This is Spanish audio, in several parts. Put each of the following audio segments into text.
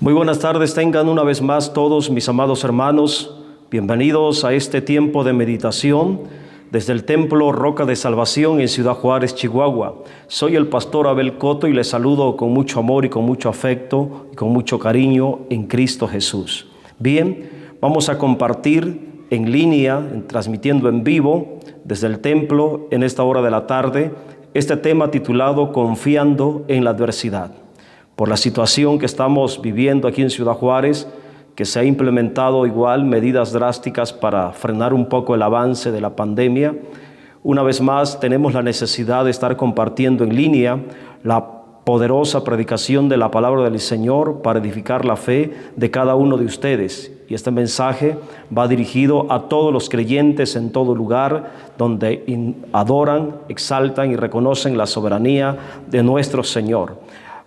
Muy buenas tardes, tengan una vez más todos mis amados hermanos, bienvenidos a este tiempo de meditación desde el Templo Roca de Salvación en Ciudad Juárez, Chihuahua. Soy el pastor Abel Coto y les saludo con mucho amor y con mucho afecto y con mucho cariño en Cristo Jesús. Bien, vamos a compartir en línea, transmitiendo en vivo desde el templo en esta hora de la tarde, este tema titulado Confiando en la adversidad. Por la situación que estamos viviendo aquí en Ciudad Juárez, que se ha implementado igual medidas drásticas para frenar un poco el avance de la pandemia, una vez más tenemos la necesidad de estar compartiendo en línea la poderosa predicación de la palabra del Señor para edificar la fe de cada uno de ustedes. Y este mensaje va dirigido a todos los creyentes en todo lugar donde adoran, exaltan y reconocen la soberanía de nuestro Señor.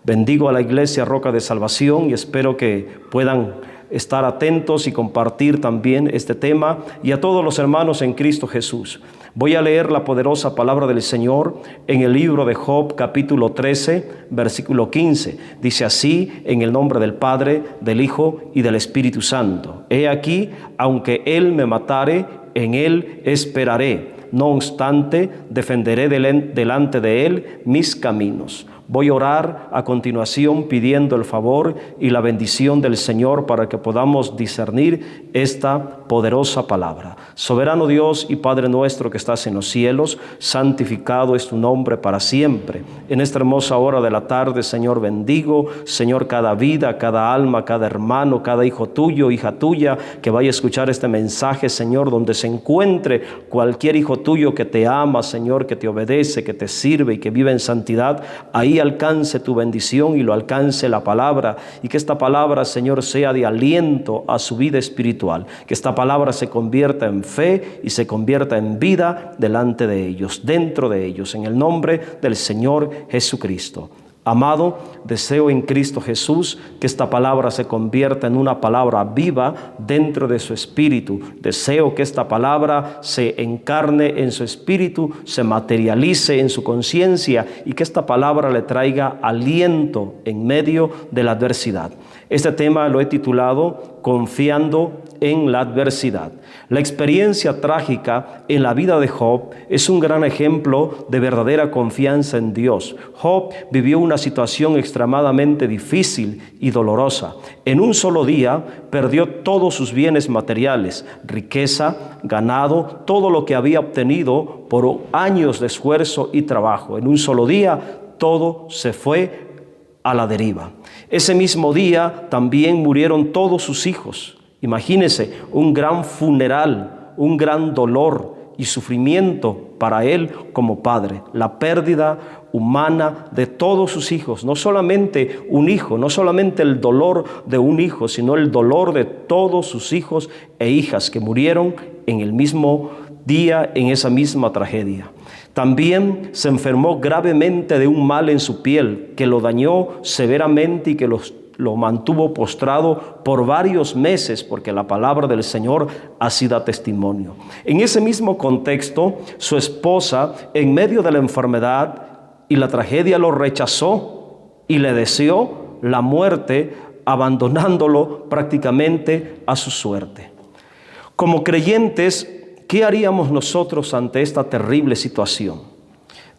Bendigo a la Iglesia Roca de Salvación y espero que puedan estar atentos y compartir también este tema, y a todos los hermanos en Cristo Jesús. Voy a leer la poderosa palabra del Señor en el libro de Job, capítulo 13, versículo 15. Dice así: en el nombre del Padre, del Hijo y del Espíritu Santo. He aquí, aunque Él me matare, en Él esperaré. No obstante, defenderé delante de Él mis caminos. Voy a orar a continuación pidiendo el favor y la bendición del Señor para que podamos discernir esta poderosa palabra. Soberano Dios y Padre nuestro que estás en los cielos, santificado es tu nombre para siempre. En esta hermosa hora de la tarde, Señor, bendigo, Señor, cada vida, cada alma, cada hermano, cada hijo tuyo, hija tuya, que vaya a escuchar este mensaje, Señor, donde se encuentre cualquier hijo tuyo que te ama, Señor, que te obedece, que te sirve y que vive en santidad. Ahí alcance tu bendición y lo alcance la palabra, y que esta palabra, Señor, sea de aliento a su vida espiritual, que esta palabra se convierta en fe y se convierta en vida delante de ellos, dentro de ellos, en el nombre del Señor Jesucristo. Amado, deseo en Cristo Jesús que esta palabra se convierta en una palabra viva dentro de su espíritu. Deseo que esta palabra se encarne en su espíritu, se materialice en su conciencia, y que esta palabra le traiga aliento en medio de la adversidad. Este tema lo he titulado Confiando en la adversidad. La experiencia trágica en la vida de Job es un gran ejemplo de verdadera confianza en Dios. Job vivió una situación extremadamente difícil y dolorosa. En un solo día perdió todos sus bienes materiales, riqueza, ganado, todo lo que había obtenido por años de esfuerzo y trabajo. En un solo día todo se fue a la deriva. Ese mismo día también murieron todos sus hijos. Imagínense, un gran funeral, un gran dolor y sufrimiento para él como padre. La pérdida humana de todos sus hijos, no solamente un hijo, no solamente el dolor de un hijo, sino el dolor de todos sus hijos e hijas que murieron en el mismo día, en esa misma tragedia. También se enfermó gravemente de un mal en su piel que lo dañó severamente y que lo mantuvo postrado por varios meses, porque la palabra del Señor así da testimonio. En ese mismo contexto, su esposa, en medio de la enfermedad y la tragedia, lo rechazó y le deseó la muerte, abandonándolo prácticamente a su suerte. Como creyentes, ¿qué haríamos nosotros ante esta terrible situación?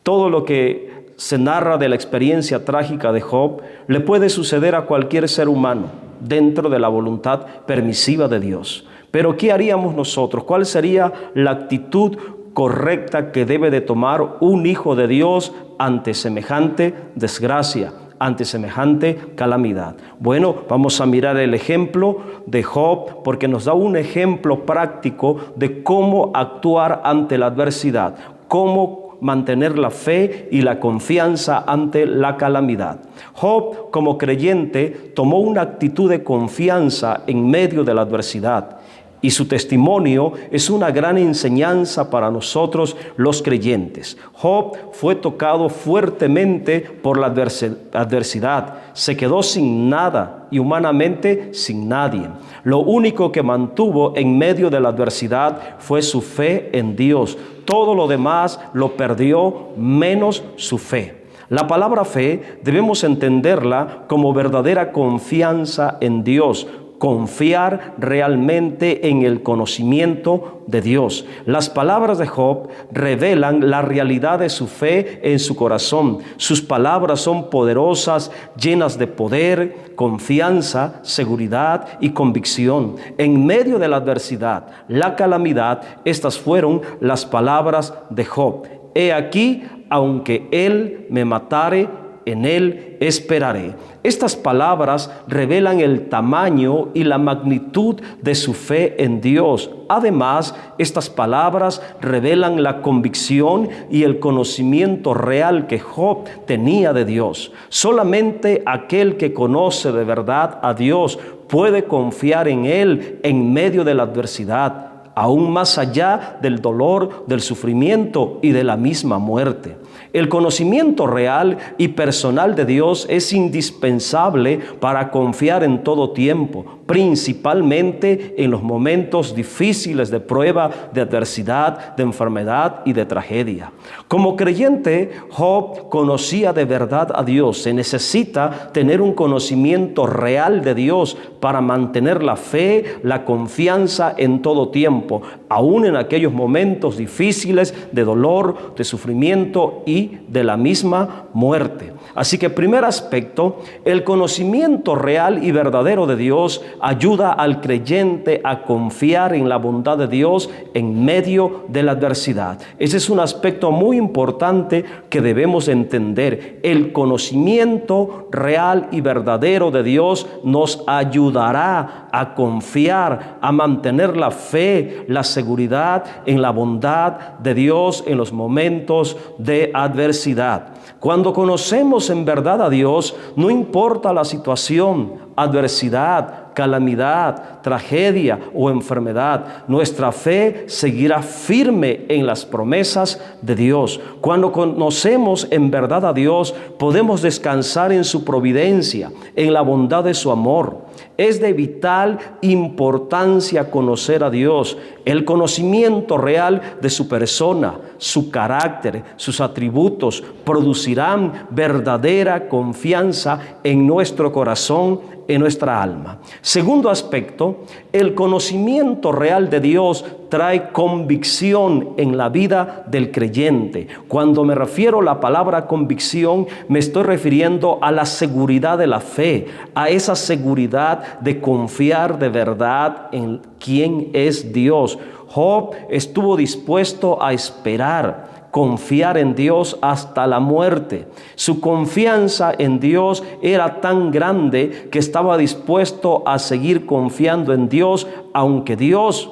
Todo lo que se narra de la experiencia trágica de Job le puede suceder a cualquier ser humano dentro de la voluntad permisiva de Dios. Pero ¿qué haríamos nosotros? ¿Cuál sería la actitud correcta que debe de tomar un hijo de Dios ante semejante desgracia, ante semejante calamidad? Bueno, vamos a mirar el ejemplo de Job, porque nos da un ejemplo práctico de cómo actuar ante la adversidad, cómo mantener la fe y la confianza ante la calamidad. Job, como creyente, tomó una actitud de confianza en medio de la adversidad, y su testimonio es una gran enseñanza para nosotros los creyentes. Job fue tocado fuertemente por la adversidad, se quedó sin nada y humanamente sin nadie. Lo único que mantuvo en medio de la adversidad fue su fe en Dios. Todo lo demás lo perdió menos su fe. La palabra fe debemos entenderla como verdadera confianza en Dios, confiar realmente en el conocimiento de Dios. Las palabras de Job revelan la realidad de su fe en su corazón. Sus palabras son poderosas, llenas de poder, confianza, seguridad y convicción. En medio de la adversidad, la calamidad, estas fueron las palabras de Job. He aquí, aunque él me matare, en él esperaré. Estas palabras revelan el tamaño y la magnitud de su fe en Dios. Además, estas palabras revelan la convicción y el conocimiento real que Job tenía de Dios. Solamente aquel que conoce de verdad a Dios puede confiar en él en medio de la adversidad, aún más allá del dolor, del sufrimiento y de la misma muerte. El conocimiento real y personal de Dios es indispensable para confiar en todo tiempo, principalmente en los momentos difíciles de prueba, de adversidad, de enfermedad y de tragedia. Como creyente, Job conocía de verdad a Dios. Se necesita tener un conocimiento real de Dios para mantener la fe, la confianza en todo tiempo, aún en aquellos momentos difíciles de dolor, de sufrimiento y de la misma muerte. Así que, primer aspecto, el conocimiento real y verdadero de Dios ayuda al creyente a confiar en la bondad de Dios en medio de la adversidad. Ese es un aspecto muy importante que debemos entender. El conocimiento real y verdadero de Dios nos ayudará a confiar, a mantener la fe, la seguridad en la bondad de Dios en los momentos de adversidad. Cuando conocemos en verdad a Dios, no importa la situación, adversidad, calamidad, tragedia o enfermedad, nuestra fe seguirá firme en las promesas de Dios. Cuando conocemos en verdad a Dios, podemos descansar en su providencia, en la bondad de su amor. Es de vital importancia conocer a Dios. El conocimiento real de su persona, su carácter, sus atributos producirán verdadera confianza en nuestro corazón, en nuestra alma. Segundo aspecto, el conocimiento real de Dios trae convicción en la vida del creyente. Cuando me refiero a la palabra convicción, me estoy refiriendo a la seguridad de la fe, a esa seguridad de confiar de verdad en quién es Dios. Job estuvo dispuesto a esperar, confiar en Dios hasta la muerte. Su confianza en Dios era tan grande que estaba dispuesto a seguir confiando en Dios, aunque Dios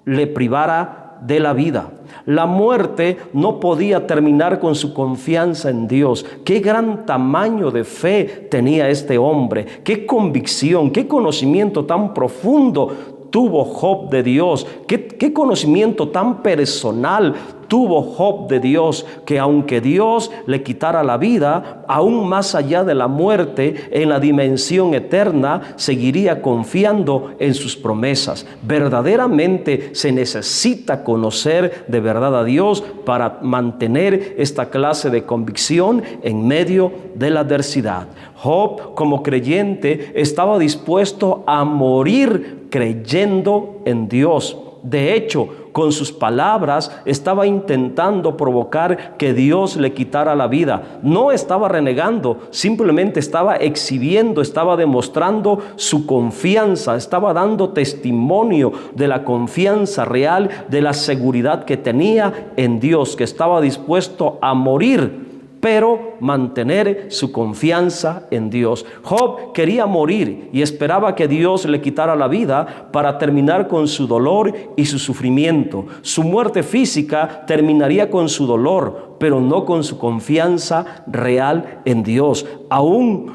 le privara de la vida. La muerte no podía terminar con su confianza en Dios. Qué gran tamaño de fe tenía este hombre, qué convicción, qué conocimiento tan profundo tuvo Job de Dios, qué conocimiento tan personal tuvo Job de Dios, que aunque Dios le quitara la vida, aún más allá de la muerte, en la dimensión eterna, seguiría confiando en sus promesas. Verdaderamente se necesita conocer de verdad a Dios para mantener esta clase de convicción en medio de la adversidad. Job, como creyente, estaba dispuesto a morir creyendo en Dios. De hecho, con sus palabras estaba intentando provocar que Dios le quitara la vida. No estaba renegando, simplemente estaba exhibiendo, estaba demostrando su confianza, estaba dando testimonio de la confianza real, de la seguridad que tenía en Dios, que estaba dispuesto a morir, pero mantener su confianza en Dios. Job quería morir y esperaba que Dios le quitara la vida para terminar con su dolor y su sufrimiento. Su muerte física terminaría con su dolor, pero no con su confianza real en Dios. Aún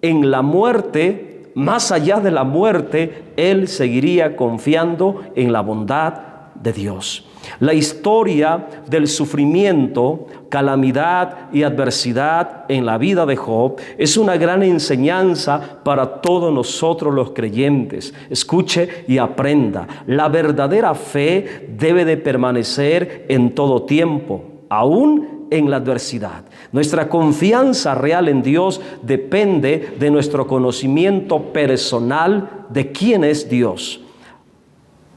en la muerte, más allá de la muerte, él seguiría confiando en la bondad de Dios. La historia del sufrimiento, calamidad y adversidad en la vida de Job es una gran enseñanza para todos nosotros los creyentes. Escuche y aprenda. La verdadera fe debe de permanecer en todo tiempo, aún en la adversidad. Nuestra confianza real en Dios depende de nuestro conocimiento personal de quién es Dios.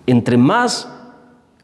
Entre más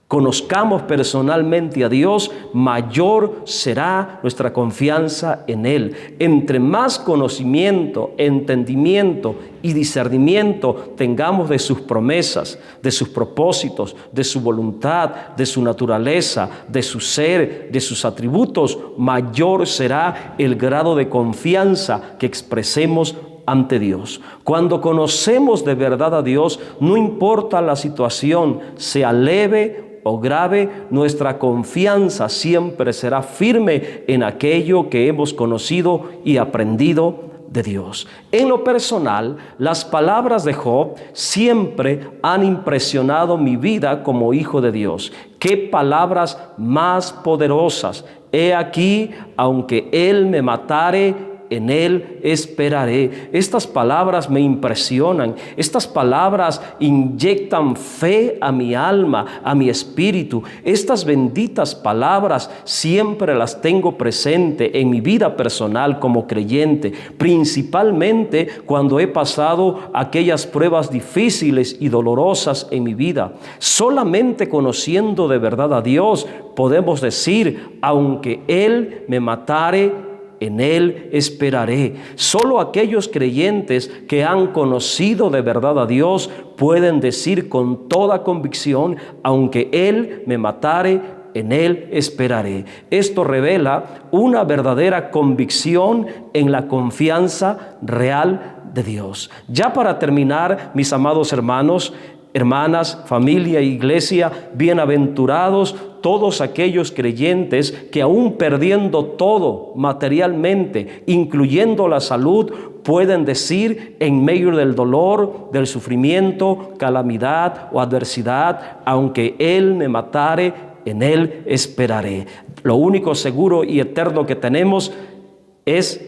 conozcamos personalmente a Dios, mayor será nuestra confianza en Él. Entre más conocimiento, entendimiento y discernimiento tengamos de sus promesas, de sus propósitos, de su voluntad, de su naturaleza, de su ser, de sus atributos, mayor será el grado de confianza que expresemos ante Dios. Cuando conocemos de verdad a Dios, no importa la situación, sea leve o grave, nuestra confianza siempre será firme en aquello que hemos conocido y aprendido de Dios. En lo personal, las palabras de Job siempre han impresionado mi vida como hijo de Dios. ¡Qué palabras más poderosas! He aquí, aunque Él me matare, en Él esperaré. Estas palabras me impresionan. Estas palabras inyectan fe a mi alma, a mi espíritu. Estas benditas palabras siempre las tengo presente en mi vida personal como creyente, principalmente cuando he pasado aquellas pruebas difíciles y dolorosas en mi vida. Solamente conociendo de verdad a Dios podemos decir, aunque Él me matare, en Él esperaré. Solo aquellos creyentes que han conocido de verdad a Dios pueden decir con toda convicción, aunque Él me matare, en Él esperaré. Esto revela una verdadera convicción en la confianza real de Dios. Ya para terminar, mis amados hermanos, hermanas, familia, iglesia, bienaventurados todos aquellos creyentes que aún perdiendo todo materialmente, incluyendo la salud, pueden decir en medio del dolor, del sufrimiento, calamidad o adversidad, aunque Él me matare, en Él esperaré. Lo único seguro y eterno que tenemos es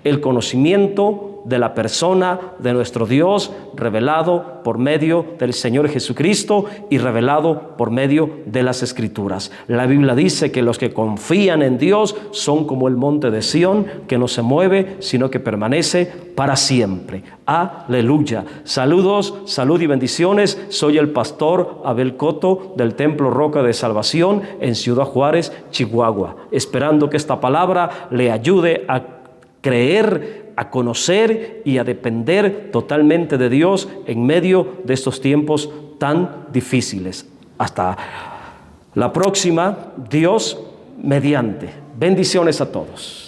el conocimiento de la persona de nuestro Dios, revelado por medio del Señor Jesucristo y revelado por medio de las Escrituras. La Biblia dice que los que confían en Dios son como el monte de Sión, que no se mueve, sino que permanece para siempre. Aleluya. Saludos, salud y bendiciones. Soy el pastor Abel Coto del Templo Roca de Salvación en Ciudad Juárez, Chihuahua, esperando que esta palabra le ayude a creer, a conocer y a depender totalmente de Dios en medio de estos tiempos tan difíciles. Hasta la próxima, Dios mediante. Bendiciones a todos.